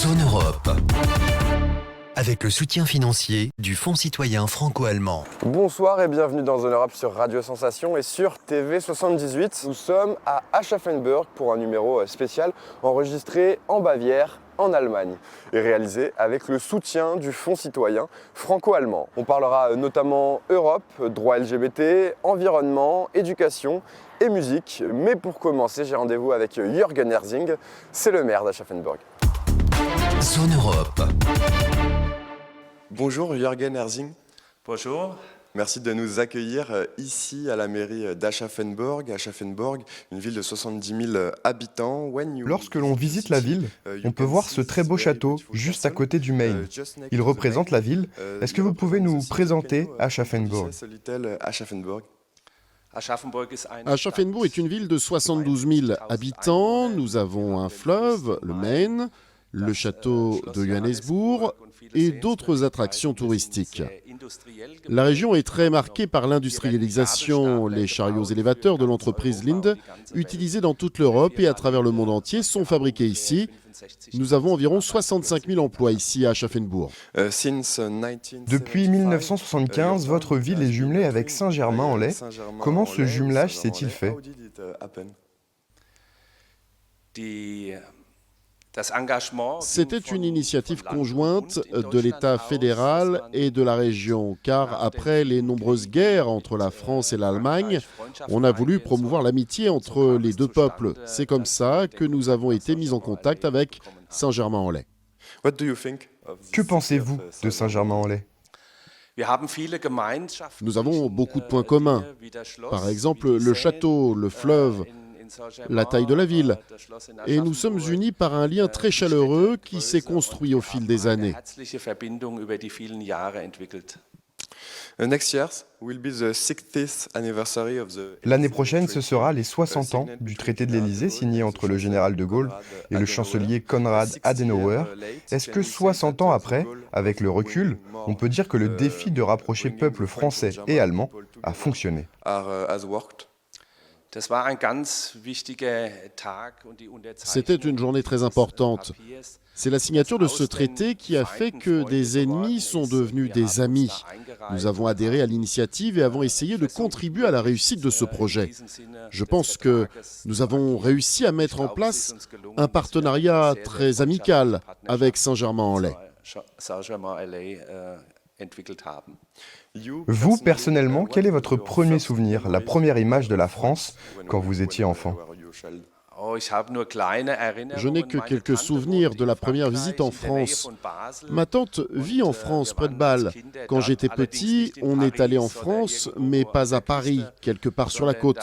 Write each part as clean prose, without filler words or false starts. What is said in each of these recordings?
Zone Europe, avec le soutien financier du Fonds citoyen franco-allemand. Bonsoir et bienvenue dans Zone Europe sur Radio Sensation et sur TV78. Nous sommes à Aschaffenburg pour un numéro spécial enregistré en Bavière, en Allemagne, et réalisé avec le soutien du Fonds citoyen franco-allemand. On parlera notamment Europe, droits LGBT, environnement, éducation et musique. Mais pour commencer, j'ai rendez-vous avec Jürgen Herzing, c'est le maire d'Aschaffenburg. Zone Europe. Bonjour Jürgen Herzing. Bonjour. Merci de nous accueillir ici à la mairie d'Aschaffenburg. Aschaffenburg, une ville de 70 000 habitants. Lorsque l'on visite la ville, on peut voir ce très beau château juste à côté du Main. Il représente la ville. Est-ce que vous pouvez nous présenter Aschaffenburg ? Aschaffenburg est une ville de 72 000 habitants. Nous avons un fleuve, le Main, le château de Johannesburg et d'autres attractions touristiques. La région est très marquée par l'industrialisation. Les chariots élévateurs de l'entreprise Linde, utilisés dans toute l'Europe et à travers le monde entier, sont fabriqués ici. Nous avons environ 65 000 emplois ici à Aschaffenburg. Depuis 1975, votre ville est jumelée avec Saint-Germain-en-Laye. Comment ce jumelage s'est-il fait ? C'était une initiative conjointe de l'État fédéral et de la région, car après les nombreuses guerres entre la France et l'Allemagne, on a voulu promouvoir l'amitié entre les deux peuples. C'est comme ça que nous avons été mis en contact avec Saint-Germain-en-Laye. Que pensez-vous de Saint-Germain-en-Laye ? Nous avons beaucoup de points communs. Par exemple, le château, le fleuve, la taille de la ville. Et nous sommes unis par un lien très chaleureux qui s'est construit au fil des années. L'année prochaine, ce sera les 60 ans du traité de l'Élysée signé entre le général de Gaulle et le chancelier Konrad Adenauer. Est-ce que 60 ans après, avec le recul, on peut dire que le défi de rapprocher peuples français et allemands a fonctionné ? C'était une journée très importante. C'est la signature de ce traité qui a fait que des ennemis sont devenus des amis. Nous avons adhéré à l'initiative et avons essayé de contribuer à la réussite de ce projet. Je pense que nous avons réussi à mettre en place un partenariat très amical avec Saint-Germain-en-Laye. Vous, personnellement, quel est votre premier souvenir, la première image de la France quand vous étiez enfant ? Je n'ai que quelques souvenirs de la première visite en France. Ma tante vit en France, près de Bâle. Quand j'étais petit, on est allé en France, mais pas à Paris, quelque part sur la côte.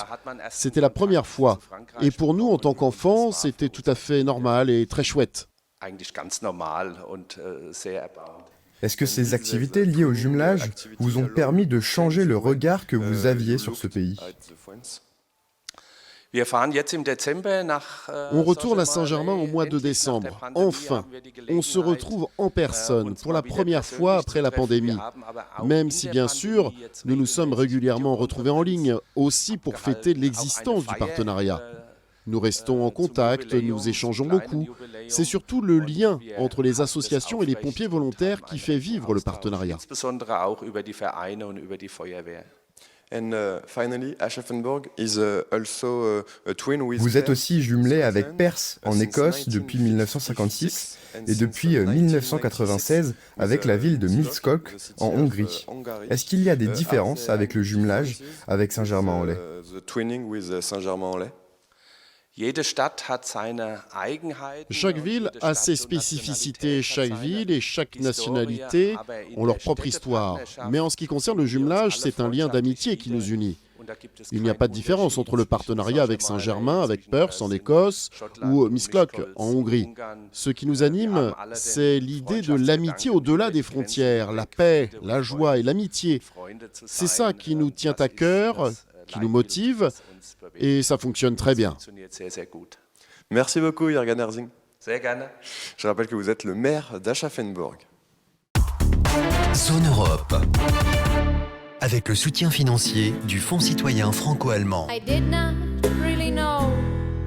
C'était la première fois. Et pour nous, en tant qu'enfants, c'était tout à fait normal et très chouette. Est-ce que ces activités liées au jumelage vous ont permis de changer le regard que vous aviez sur ce pays ? On retourne à Saint-Germain au mois de décembre. Enfin, on se retrouve en personne pour la première fois après la pandémie. Même si, bien sûr, nous nous sommes régulièrement retrouvés en ligne, aussi pour fêter l'existence du partenariat. Nous restons en contact, nous échangeons beaucoup. C'est surtout le lien entre les associations et les pompiers volontaires qui fait vivre le partenariat. Vous êtes aussi jumelé avec Perth, en Écosse, depuis 1956 et depuis 1996 avec la ville de Miskolc, en Hongrie. Est-ce qu'il y a des différences avec le jumelage avec Saint-Germain-en-Laye ? Chaque ville a ses spécificités, chaque ville et chaque nationalité ont leur propre histoire. Mais en ce qui concerne le jumelage, c'est un lien d'amitié qui nous unit. Il n'y a pas de différence entre le partenariat avec Saint-Germain, avec Perth en Écosse ou Miskolc en Hongrie. Ce qui nous anime, c'est l'idée de l'amitié au-delà des frontières, la paix, la joie et l'amitié. C'est ça qui nous tient à cœur, qui nous motive, et ça fonctionne très bien. Merci beaucoup, Jürgen Herzing. Je rappelle que vous êtes le maire d'Aschaffenburg. Zone Europe, avec le soutien financier du Fonds citoyen franco-allemand. I did not really know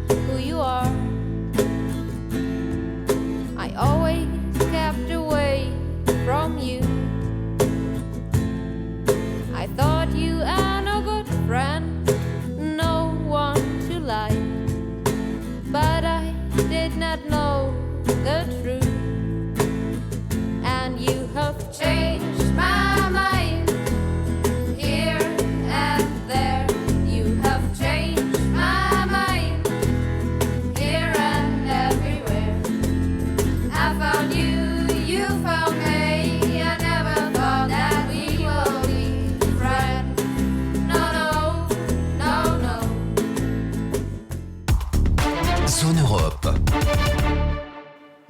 who you are. I always that know the truth. And you have changed my mind here and there. You have changed my mind here and everywhere. I found you, you found me. I never thought that we would be friends. No, no, no, no. Zone Europe.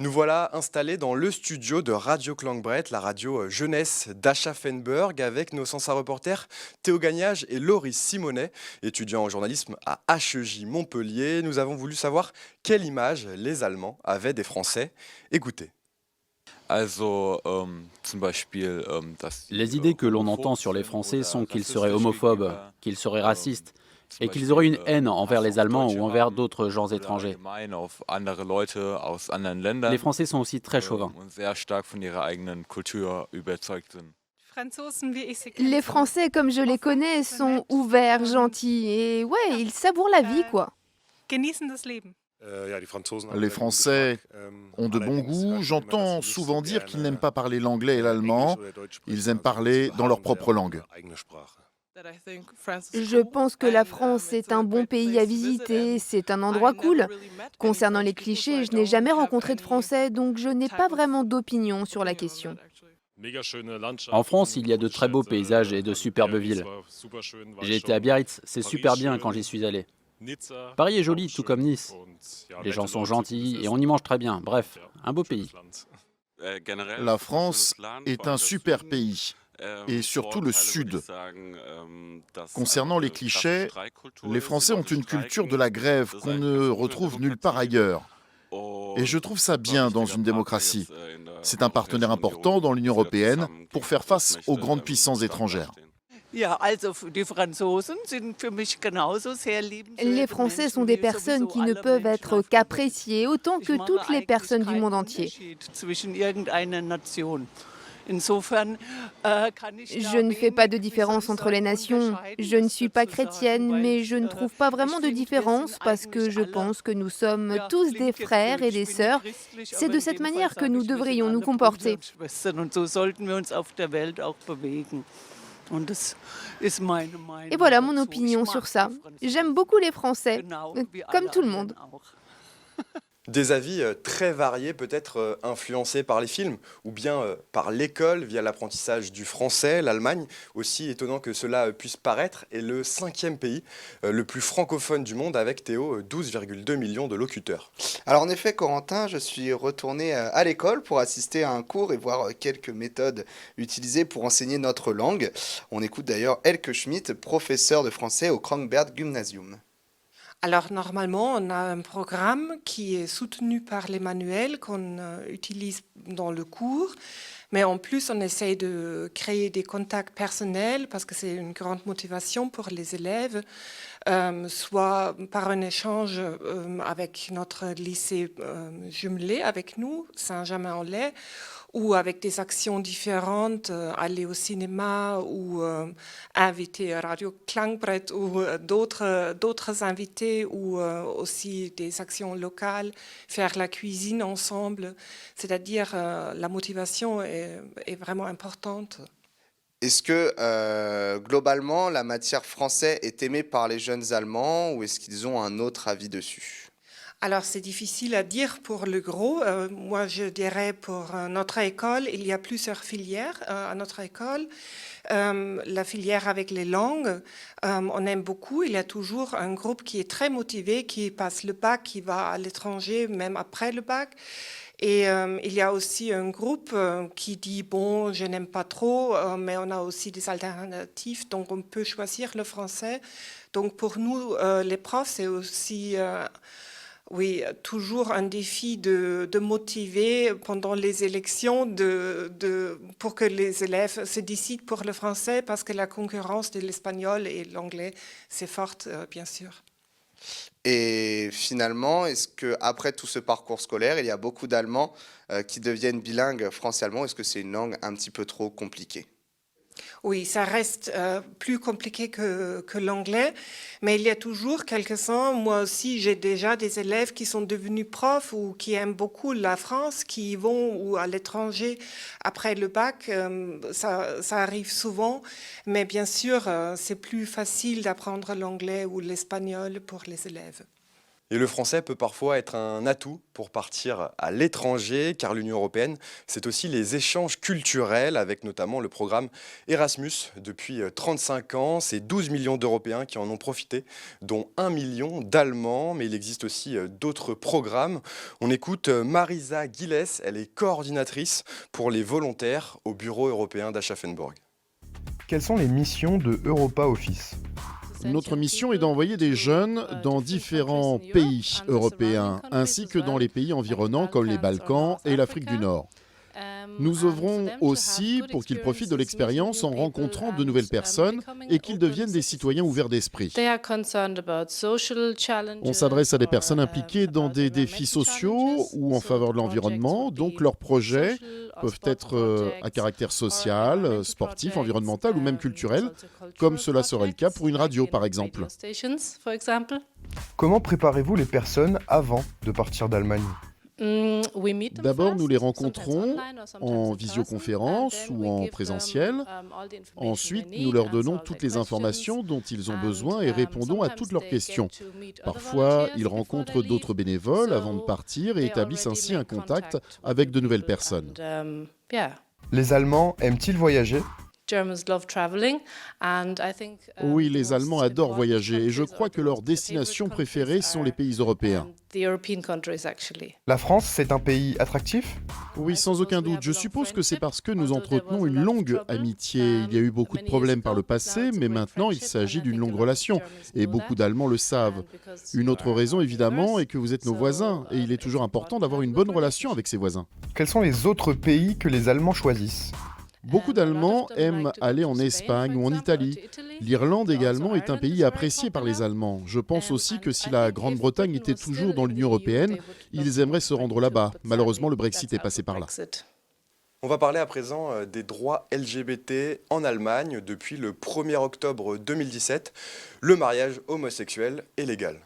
Nous voilà installés dans le studio de Radio Clangbret, la radio jeunesse d'Aschaffenburg, avec nos Sansa reporters Théo Gagnage et Laurie Simonet, étudiants en journalisme à HEJ Montpellier. Nous avons voulu savoir quelle image les Allemands avaient des Français. Écoutez. Les idées que l'on entend sur les Français sont qu'ils seraient homophobes, qu'ils seraient racistes, et qu'ils auraient une haine envers les Allemands ou envers d'autres gens étrangers. Les Français sont aussi très chauvins. Les Français, comme je les connais, sont ouverts, gentils et ouais, ils savourent la vie, quoi. Les Français ont de bons goûts. J'entends souvent dire qu'ils n'aiment pas parler l'anglais et l'allemand. Ils aiment parler dans leur propre langue. Je pense que la France est un bon pays à visiter, c'est un endroit cool. Concernant les clichés, je n'ai jamais rencontré de Français, donc je n'ai pas vraiment d'opinion sur la question. En France, il y a de très beaux paysages et de superbes villes. J'ai été à Biarritz, c'est super bien quand j'y suis allé. Paris est joli, tout comme Nice. Les gens sont gentils et on y mange très bien. Bref, un beau pays. La France est un super pays, et surtout le Sud. Concernant les clichés, les Français ont une culture de la grève qu'on ne retrouve nulle part ailleurs. Et je trouve ça bien dans une démocratie. C'est un partenaire important dans l'Union européenne pour faire face aux grandes puissances étrangères. Les Français sont des personnes qui ne peuvent être qu'appréciées autant que toutes les personnes du monde entier. Je ne fais pas de différence entre les nations. Je ne suis pas chrétienne, mais je ne trouve pas vraiment de différence parce que je pense que nous sommes tous des frères et des sœurs. C'est de cette manière que nous devrions nous comporter. Et voilà mon opinion sur ça. J'aime beaucoup les Français, comme tout le monde. Des avis très variés, peut-être influencés par les films ou bien par l'école via l'apprentissage du français. L'Allemagne, aussi étonnant que cela puisse paraître, est le 5e pays le plus francophone du monde avec, Théo, 12,2 millions de locuteurs. Alors en effet, Corentin, je suis retourné à l'école pour assister à un cours et voir quelques méthodes utilisées pour enseigner notre langue. On écoute d'ailleurs Elke Schmidt, professeur de français au Krankenberg Gymnasium. Alors normalement, on a un programme qui est soutenu par les manuels qu'on utilise dans le cours, mais en plus on essaye de créer des contacts personnels parce que c'est une grande motivation pour les élèves, soit par un échange avec notre lycée jumelé avec nous, Saint-Germain-en-Laye, ou avec des actions différentes, aller au cinéma ou inviter Radio Clangbret ou d'autres invités ou aussi des actions locales, faire la cuisine ensemble. C'est-à-dire la motivation est vraiment importante. Est-ce que globalement la matière français est aimée par les jeunes Allemands ou est-ce qu'ils ont un autre avis dessus ? Alors, c'est difficile à dire pour le gros. Moi, je dirais pour notre école, il y a plusieurs filières à notre école. La filière avec les langues, on aime beaucoup. Il y a toujours un groupe qui est très motivé, qui passe le bac, qui va à l'étranger, même après le bac. Et il y a aussi un groupe qui dit, bon, je n'aime pas trop, mais on a aussi des alternatives, donc on peut choisir le français. Donc, pour nous, les profs, c'est aussi... Oui, toujours un défi de motiver pendant les élections pour que les élèves se décident pour le français parce que la concurrence de l'espagnol et l'anglais, c'est forte, bien sûr. Et finalement, est-ce qu'après tout ce parcours scolaire, il y a beaucoup d'Allemands qui deviennent bilingues français-allemand? Est-ce que c'est une langue un petit peu trop compliquée? Oui, ça reste plus compliqué que l'anglais, mais il y a toujours quelques-uns. Moi aussi, j'ai déjà des élèves qui sont devenus profs ou qui aiment beaucoup la France, qui y vont ou à l'étranger après le bac. Ça arrive souvent, mais bien sûr, c'est plus facile d'apprendre l'anglais ou l'espagnol pour les élèves. Et le français peut parfois être un atout pour partir à l'étranger, car l'Union européenne, c'est aussi les échanges culturels, avec notamment le programme Erasmus. Depuis 35 ans, c'est 12 millions d'Européens qui en ont profité, dont 1 million d'Allemands, mais il existe aussi d'autres programmes. On écoute Marisa Gilles, elle est coordinatrice pour les volontaires au Bureau européen d'Aschaffenburg. Quelles sont les missions de Europa Office ? Notre mission est d'envoyer des jeunes dans différents pays européens, ainsi que dans les pays environnants comme les Balkans et l'Afrique du Nord. Nous œuvrons aussi pour qu'ils profitent de l'expérience en rencontrant de nouvelles personnes et qu'ils deviennent des citoyens ouverts d'esprit. On s'adresse à des personnes impliquées dans des défis sociaux ou en faveur de l'environnement, donc leurs projets peuvent être à caractère social, sportif, environnemental ou même culturel, comme cela serait le cas pour une radio par exemple. Comment préparez-vous les personnes avant de partir d'Allemagne ? D'abord, nous les rencontrons en visioconférence ou en présentiel. Ensuite, nous leur donnons toutes les informations dont ils ont besoin et répondons à toutes leurs questions. Parfois, ils rencontrent d'autres bénévoles avant de partir et établissent ainsi un contact avec de nouvelles personnes. Les Allemands aiment-ils voyager ? Oui, les Allemands adorent voyager et je crois que leurs destinations préférées sont les pays européens. La France, c'est un pays attractif ? Oui, sans aucun doute. Je suppose que c'est parce que nous entretenons une longue amitié. Il y a eu beaucoup de problèmes par le passé, mais maintenant il s'agit d'une longue relation et beaucoup d'Allemands le savent. Une autre raison, évidemment, est que vous êtes nos voisins et il est toujours important d'avoir une bonne relation avec ses voisins. Quels sont les autres pays que les Allemands choisissent ? Beaucoup d'Allemands aiment aller en Espagne ou en Italie. L'Irlande également est un pays apprécié par les Allemands. Je pense aussi que si la Grande-Bretagne était toujours dans l'Union européenne, ils aimeraient se rendre là-bas. Malheureusement, le Brexit est passé par là. On va parler à présent des droits LGBT en Allemagne. Depuis le 1er octobre 2017, le mariage homosexuel est légal.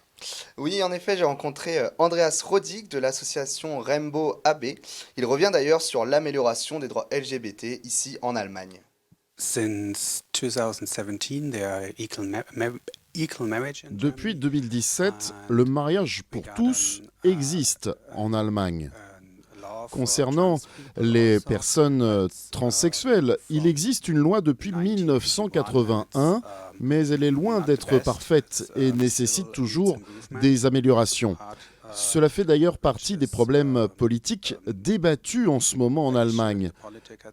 Oui, en effet, j'ai rencontré Andreas Rodig de l'association Rainbow AB. Il revient d'ailleurs sur l'amélioration des droits LGBT ici en Allemagne. Depuis 2017, le mariage pour tous existe en Allemagne. Concernant les personnes transsexuelles, il existe une loi depuis 1981, mais elle est loin d'être parfaite et nécessite toujours des améliorations. Cela fait d'ailleurs partie des problèmes politiques débattus en ce moment en Allemagne.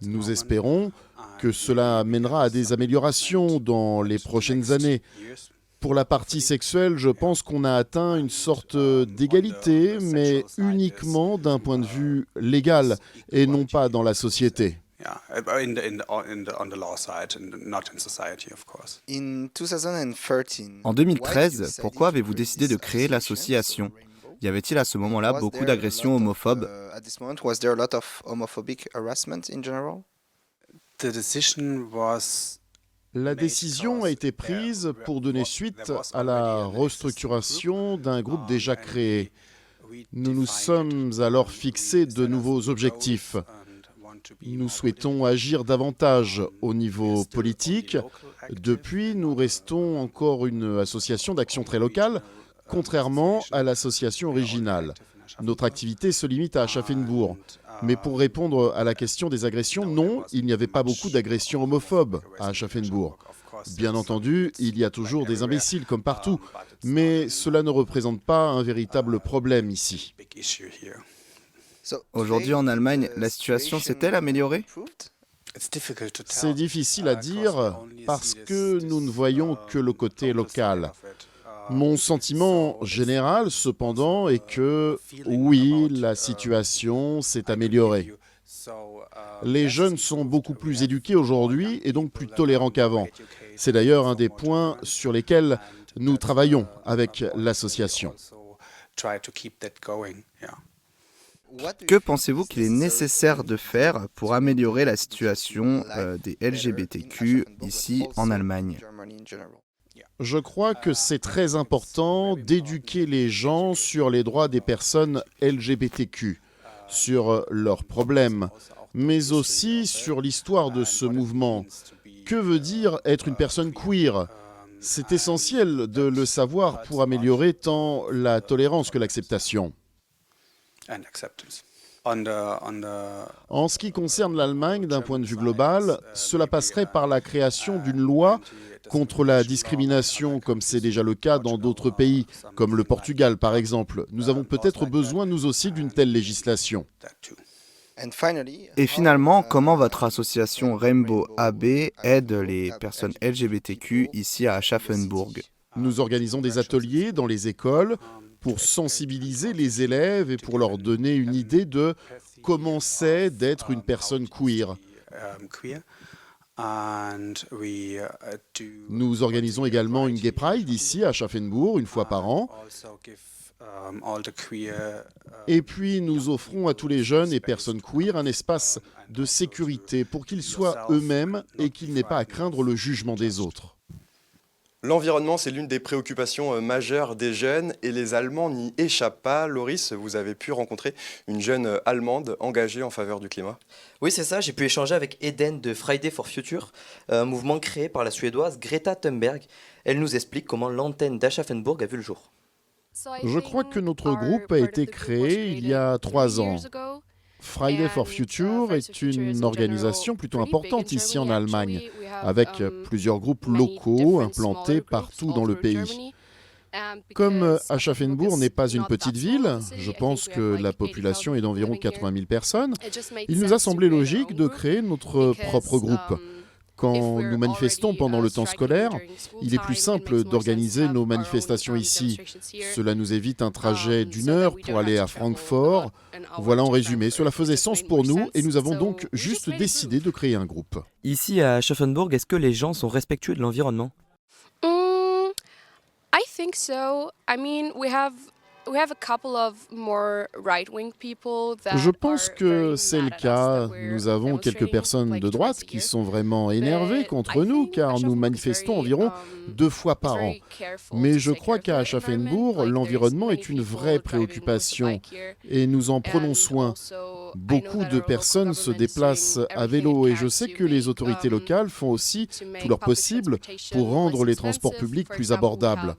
Nous espérons que cela mènera à des améliorations dans les prochaines années. Pour la partie sexuelle, je pense qu'on a atteint une sorte d'égalité, mais uniquement d'un point de vue légal et non pas dans la société. En 2013, pourquoi avez-vous décidé de créer l'association ? Y avait-il à ce moment-là beaucoup d'agressions homophobes ? La décision a été prise pour donner suite à la restructuration d'un groupe déjà créé. Nous nous sommes alors fixés de nouveaux objectifs. Nous souhaitons agir davantage au niveau politique. Depuis, nous restons encore une association d'action très locale, contrairement à l'association originale. Notre activité se limite à Aschaffenburg. Mais pour répondre à la question des agressions, non, il n'y avait pas beaucoup d'agressions homophobes à Aschaffenburg. Bien entendu, il y a toujours des imbéciles comme partout, mais cela ne représente pas un véritable problème ici. Aujourd'hui en Allemagne, la situation s'est-elle améliorée ? C'est difficile à dire parce que nous ne voyons que le côté local. Mon sentiment général, cependant, est que oui, la situation s'est améliorée. Les jeunes sont beaucoup plus éduqués aujourd'hui et donc plus tolérants qu'avant. C'est d'ailleurs un des points sur lesquels nous travaillons avec l'association. Que pensez-vous qu'il est nécessaire de faire pour améliorer la situation des LGBTQ ici en Allemagne? Je crois que c'est très important d'éduquer les gens sur les droits des personnes LGBTQ, sur leurs problèmes, mais aussi sur l'histoire de ce mouvement. Que veut dire être une personne queer? C'est essentiel de le savoir pour améliorer tant la tolérance que l'acceptation. En ce qui concerne l'Allemagne, d'un point de vue global, cela passerait par la création d'une loi contre la discrimination, comme c'est déjà le cas dans d'autres pays, comme le Portugal par exemple. Nous avons peut-être besoin, nous aussi, d'une telle législation. Et finalement, comment votre association Rainbow AB aide les personnes LGBTQ ici à Aschaffenburg? Nous organisons des ateliers dans les écoles pour sensibiliser les élèves et pour leur donner une idée de comment c'est d'être une personne queer. Nous organisons également une Gay Pride ici à Aschaffenburg une fois par an. Et puis nous offrons à tous les jeunes et personnes queer un espace de sécurité pour qu'ils soient eux-mêmes et qu'ils n'aient pas à craindre le jugement des autres. L'environnement, c'est l'une des préoccupations majeures des jeunes et les Allemands n'y échappent pas. Loris, vous avez pu rencontrer une jeune Allemande engagée en faveur du climat. Oui, c'est ça. J'ai pu échanger avec Eden de Friday for Future, un mouvement créé par la Suédoise Greta Thunberg. Elle nous explique comment l'antenne d'Aschaffenburg a vu le jour. Je crois que notre groupe a été créé il y a 3 ans. Friday for Future est une organisation plutôt importante ici en Allemagne, avec plusieurs groupes locaux implantés partout dans le pays. Comme Aschaffenburg n'est pas une petite ville, je pense que la population est d'environ 80 000 personnes, il nous a semblé logique de créer notre propre groupe. Quand nous manifestons pendant le temps scolaire, il est plus simple d'organiser nos manifestations ici. Cela nous évite un trajet d'1 heure pour aller à Francfort. Voilà en résumé, cela faisait sens pour nous et nous avons donc juste décidé de créer un groupe. Ici à Aschaffenburg, est-ce que les gens sont respectueux de l'environnement? I think so. I mean, we have a couple of more right-wing people that Je pense que c'est le cas. Nous avons quelques personnes de droite qui sont vraiment énervées contre nous car nous manifestons environ 2 fois par an. Mais je crois qu'à Aschaffenburg, l'environnement est une vraie préoccupation et nous en prenons soin. Beaucoup de personnes se déplacent à vélo et je sais que les autorités locales font aussi tout leur possible pour rendre les transports publics plus abordables.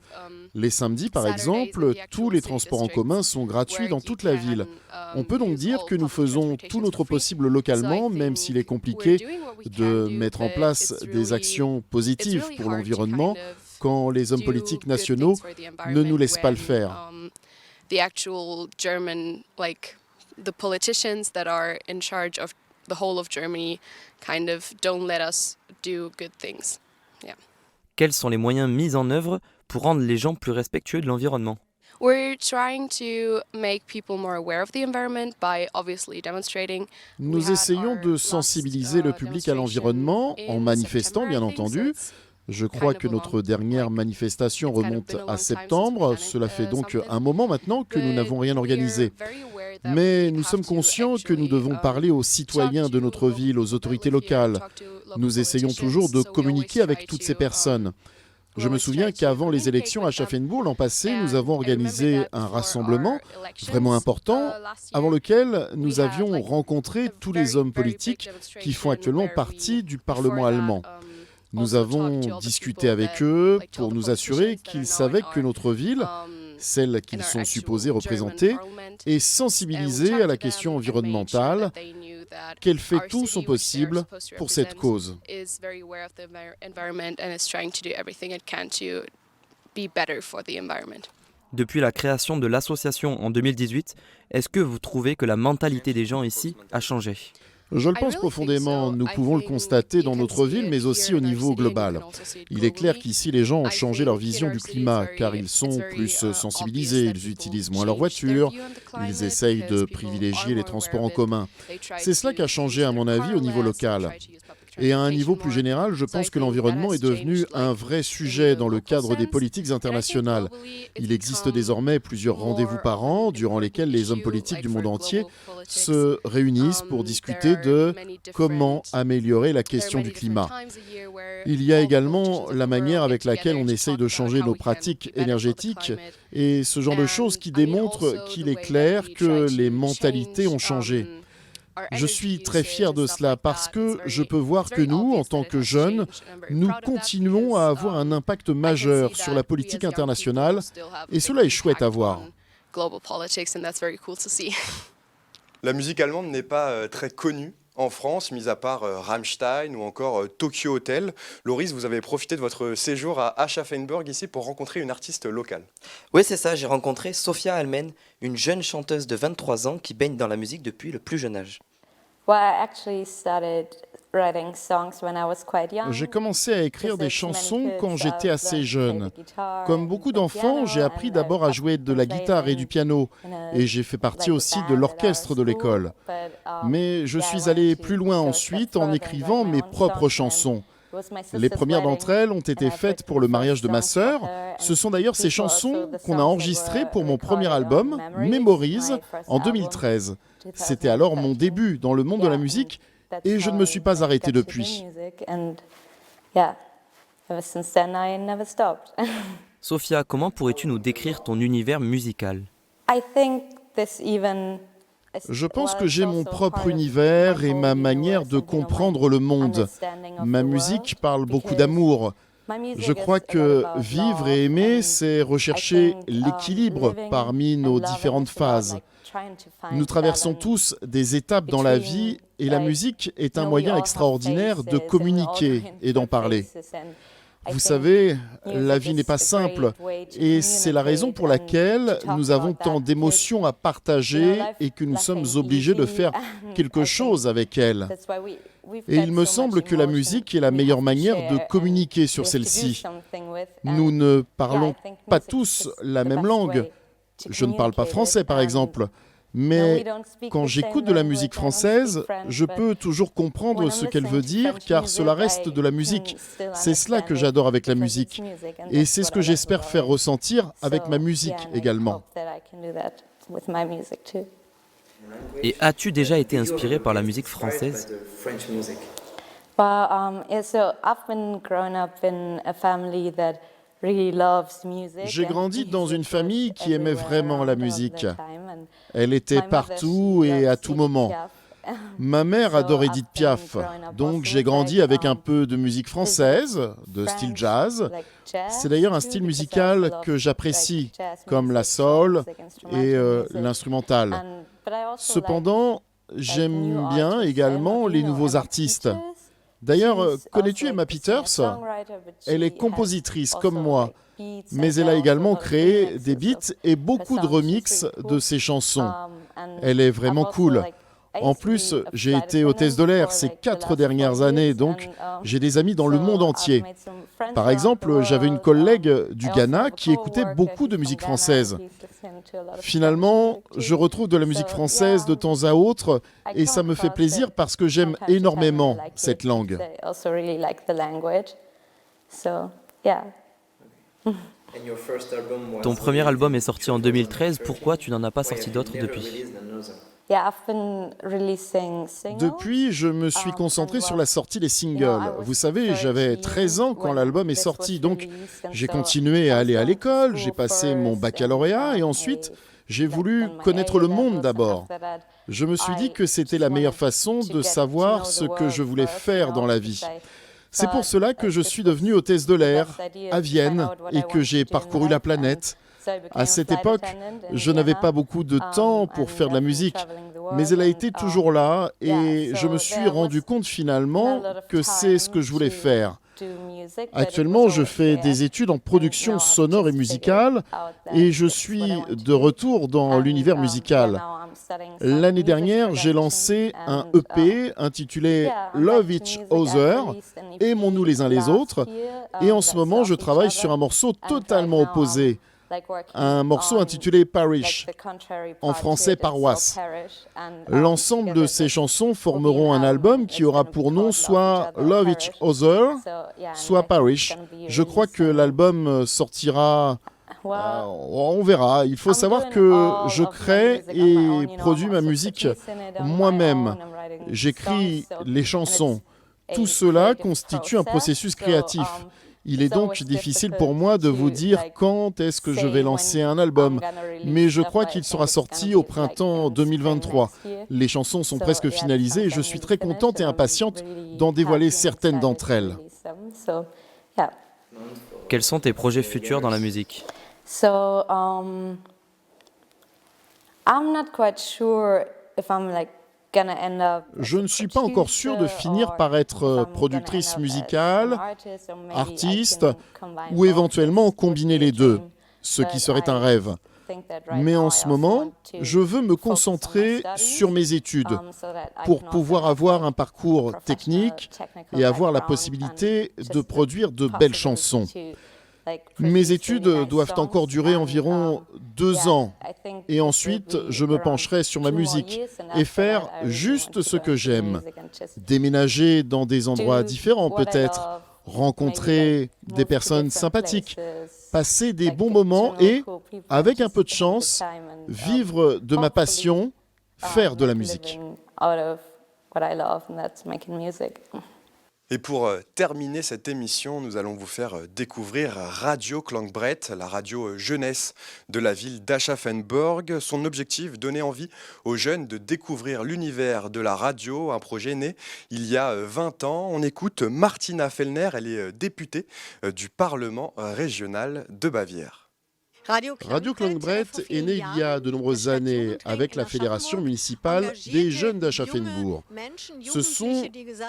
Les samedis, par exemple, tous les transports en commun sont gratuits dans toute la ville. On peut donc dire que nous faisons tout notre possible localement, même s'il est compliqué de mettre en place des actions positives pour l'environnement quand les hommes politiques nationaux ne nous laissent pas le faire. The politicians that are in charge of the whole of Germany kind of don't let us do good things. Yeah. Quels sont les moyens mis en œuvre pour rendre les gens plus respectueux de l'environnement? We're trying to make people more aware of the environment by obviously demonstrating. Nous essayons de sensibiliser le public à l'environnement en manifestant, bien entendu. Je crois que notre dernière manifestation remonte à septembre. Cela fait donc un moment maintenant que nous n'avons rien organisé. Mais nous sommes conscients que nous devons parler aux citoyens de notre ville, aux autorités locales. Nous essayons toujours de communiquer avec toutes ces personnes. Je me souviens qu'avant les élections à Aschaffenburg l'an passé, nous avons organisé un rassemblement vraiment important avant lequel nous avions rencontré tous les hommes politiques qui font actuellement partie du Parlement allemand. Nous avons discuté avec eux pour nous assurer qu'ils savaient que notre ville, celle qu'ils sont supposés représenter, est sensibilisée à la question environnementale, qu'elle fait tout son possible pour cette cause. Depuis la création de l'association en 2018, est-ce que vous trouvez que la mentalité des gens ici a changé ? Je le pense profondément. Nous pouvons le constater dans notre ville, mais aussi au niveau global. Il est clair qu'ici, les gens ont changé leur vision du climat, car ils sont plus sensibilisés, ils utilisent moins leur voiture, ils essayent de privilégier les transports en commun. C'est cela qui a changé, à mon avis, au niveau local. Et à un niveau plus général, je pense que l'environnement est devenu un vrai sujet dans le cadre des politiques internationales. Il existe désormais plusieurs rendez-vous par an durant lesquels les hommes politiques du monde entier se réunissent pour discuter de comment améliorer la question du climat. Il y a également la manière avec laquelle on essaye de changer nos pratiques énergétiques et ce genre de choses qui démontrent qu'il est clair que les mentalités ont changé. Je suis très fier de cela parce que je peux voir que nous, en tant que jeunes, nous continuons à avoir un impact majeur sur la politique internationale et cela est chouette à voir. La musique allemande n'est pas très connue en France, mis à part Rammstein ou encore Tokyo Hotel. Loris, vous avez profité de votre séjour à Aschaffenburg ici pour rencontrer une artiste locale. Oui, c'est ça, j'ai rencontré Sophia Almen, une jeune chanteuse de 23 ans qui baigne dans la musique depuis le plus jeune âge. J'ai commencé à écrire des chansons quand j'étais assez jeune. Comme beaucoup d'enfants, j'ai appris d'abord à jouer de la guitare et du piano, et j'ai fait partie aussi de l'orchestre de l'école. Mais je suis allé plus loin ensuite en écrivant mes propres chansons. Les premières d'entre elles ont été faites pour le mariage de ma sœur. Ce sont d'ailleurs ces chansons qu'on a enregistrées pour mon premier album, Memories, en 2013. C'était alors mon début dans le monde de la musique et je ne me suis pas arrêté depuis. Sophia, comment pourrais-tu nous décrire ton univers musical? Je pense que j'ai mon propre univers et ma manière de comprendre le monde. Ma musique parle beaucoup d'amour. Je crois que vivre et aimer, c'est rechercher l'équilibre parmi nos différentes phases. Nous traversons tous des étapes dans la vie et la musique est un moyen extraordinaire de communiquer et d'en parler. Vous savez, la vie n'est pas simple et c'est la raison pour laquelle nous avons tant d'émotions à partager et que nous sommes obligés de faire quelque chose avec elles. Et il me semble que la musique est la meilleure manière de communiquer sur celle-ci. Nous ne parlons pas tous la même langue. Je ne parle pas français, par exemple. Mais quand j'écoute de la musique française, je peux toujours comprendre ce qu'elle veut dire car cela reste de la musique. C'est cela que j'adore avec la musique. Et c'est ce que j'espère faire ressentir avec ma musique également. Et as-tu déjà été inspiré par la musique française? J'ai grandi dans une famille qui aimait vraiment la musique. Elle était partout et à tout moment. Ma mère adore Edith Piaf, donc j'ai grandi avec un peu de musique française, de style jazz. C'est d'ailleurs un style musical que j'apprécie, comme la soul et l'instrumental. Cependant, j'aime bien également les nouveaux artistes. D'ailleurs, connais-tu Emma Peters? Elle est compositrice comme moi, mais elle a également créé des beats et beaucoup de remixes de ses chansons. Elle est vraiment cool. En plus, j'ai été hôtesse de l'air ces 4 dernières années, donc j'ai des amis dans le monde entier. Par exemple, j'avais une collègue du Ghana qui écoutait beaucoup de musique française. Finalement, je retrouve de la musique française de temps à autre et ça me fait plaisir parce que j'aime énormément cette langue. Ton premier album est sorti en 2013, pourquoi tu n'en as pas sorti d'autres depuis? Depuis, je me suis concentré sur la sortie des singles. Vous savez, j'avais 13 ans quand l'album est sorti, donc j'ai continué à aller à l'école, j'ai passé mon baccalauréat et ensuite j'ai voulu connaître le monde d'abord. Je me suis dit que c'était la meilleure façon de savoir ce que je voulais faire dans la vie. C'est pour cela que je suis devenue hôtesse de l'air à Vienne et que j'ai parcouru la planète. À cette époque, je n'avais pas beaucoup de temps pour faire de la musique, mais elle a été toujours là et je me suis rendu compte finalement que c'est ce que je voulais faire. Actuellement, je fais des études en production sonore et musicale et je suis de retour dans l'univers musical. L'année dernière, j'ai lancé un EP intitulé Love Each Other, Aimons-nous les uns les autres, et en ce moment, je travaille sur un morceau totalement opposé, un morceau intitulé Parish, en français paroisse. L'ensemble de ces chansons formeront un album qui aura pour nom soit Love Each Other, soit Parish. Je crois que l'album sortira... on verra. Il faut savoir que je crée et produis ma musique moi-même. J'écris les chansons. Tout cela constitue un processus créatif. Il est donc difficile pour moi de vous dire quand est-ce que je vais lancer un album, mais je crois qu'il sera sorti au printemps 2023. Les chansons sont presque finalisées et je suis très contente et impatiente d'en dévoiler certaines d'entre elles. Quels sont tes projets futurs dans la musique? I'm not quite sure if I'm Je ne suis pas encore sûre de finir par être productrice musicale, artiste, ou éventuellement combiner les deux, ce qui serait un rêve. Mais en ce moment, je veux me concentrer sur mes études pour pouvoir avoir un parcours technique et avoir la possibilité de produire de belles chansons. Mes études doivent encore durer environ 2 ans et ensuite je me pencherai sur ma musique et faire juste ce que j'aime. Déménager dans des endroits différents peut-être, rencontrer des personnes sympathiques, passer des bons moments et, avec un peu de chance, vivre de ma passion, faire de la musique. Et pour terminer cette émission, nous allons vous faire découvrir Radio Klangbredt, la radio jeunesse de la ville d'Aschaffenburg. Son objectif, donner envie aux jeunes de découvrir l'univers de la radio, un projet né il y a 20 ans. On écoute Martina Fellner, elle est députée du Parlement régional de Bavière. Radio Klangbredt est né il y a de nombreuses années avec la Fédération municipale des jeunes d'Aschaffenburg. Ce sont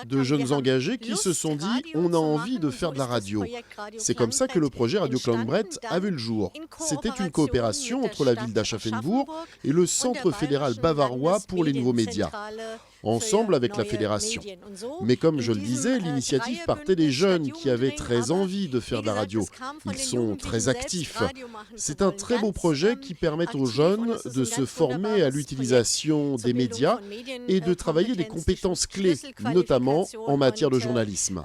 de jeunes engagés qui se sont dit « on a envie de faire de la radio ». C'est comme ça que le projet Radio Klangbredt a vu le jour. C'était une coopération entre la ville d'Aschaffenburg et le Centre fédéral bavarois pour les nouveaux médias, ensemble avec la fédération. Mais comme je le disais, l'initiative partait des jeunes qui avaient très envie de faire de la radio. Ils sont très actifs. C'est un très beau projet qui permet aux jeunes de se former à l'utilisation des médias et de travailler des compétences clés, notamment en matière de journalisme.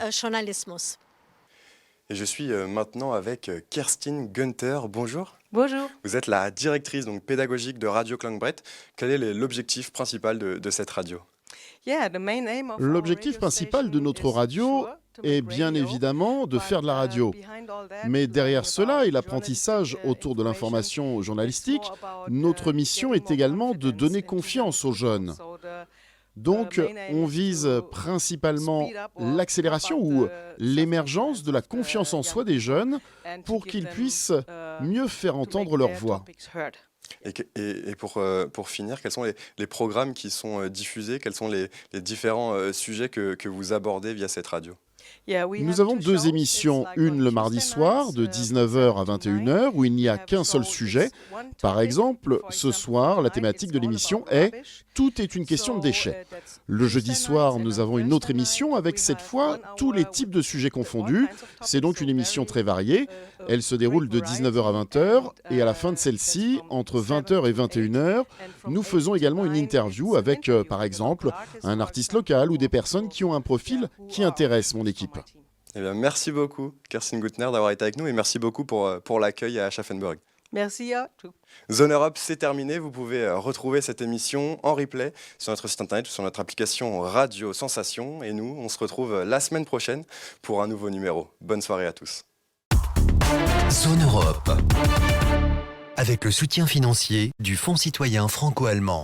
Et je suis maintenant avec Kerstin Günther. Bonjour. Bonjour. Vous êtes la directrice pédagogique de Radio Klangbredt. Quel est l'objectif principal de cette radio ? L'objectif principal de notre radio est bien évidemment de faire de la radio. Mais derrière cela et l'apprentissage autour de l'information journalistique, notre mission est également de donner confiance aux jeunes. Donc, on vise principalement l'accélération ou l'émergence de la confiance en soi des jeunes pour qu'ils puissent mieux faire entendre leur voix. Et pour finir, quels sont les programmes qui sont diffusés? Quels sont les différents sujets que vous abordez via cette radio? Nous avons 2 émissions, une le mardi soir de 19h à 21h où il n'y a qu'un seul sujet. Par exemple, ce soir, la thématique de l'émission est « Tout est une question de déchets ». Le jeudi soir, nous avons une autre émission avec cette fois tous les types de sujets confondus. C'est donc une émission très variée. Elle se déroule de 19h à 20h et à la fin de celle-ci, entre 20h et 21h, nous faisons également une interview avec, par exemple, un artiste local ou des personnes qui ont un profil qui intéresse mon équipe. Eh bien, merci beaucoup, Kerstin Günther, d'avoir été avec nous et merci beaucoup pour l'accueil à Aschaffenburg. Merci à tous. Zone Europe, c'est terminé. Vous pouvez retrouver cette émission en replay sur notre site internet ou sur notre application Radio Sensation. Et nous, on se retrouve la semaine prochaine pour un nouveau numéro. Bonne soirée à tous. Zone Europe, avec le soutien financier du Fonds citoyen franco-allemand.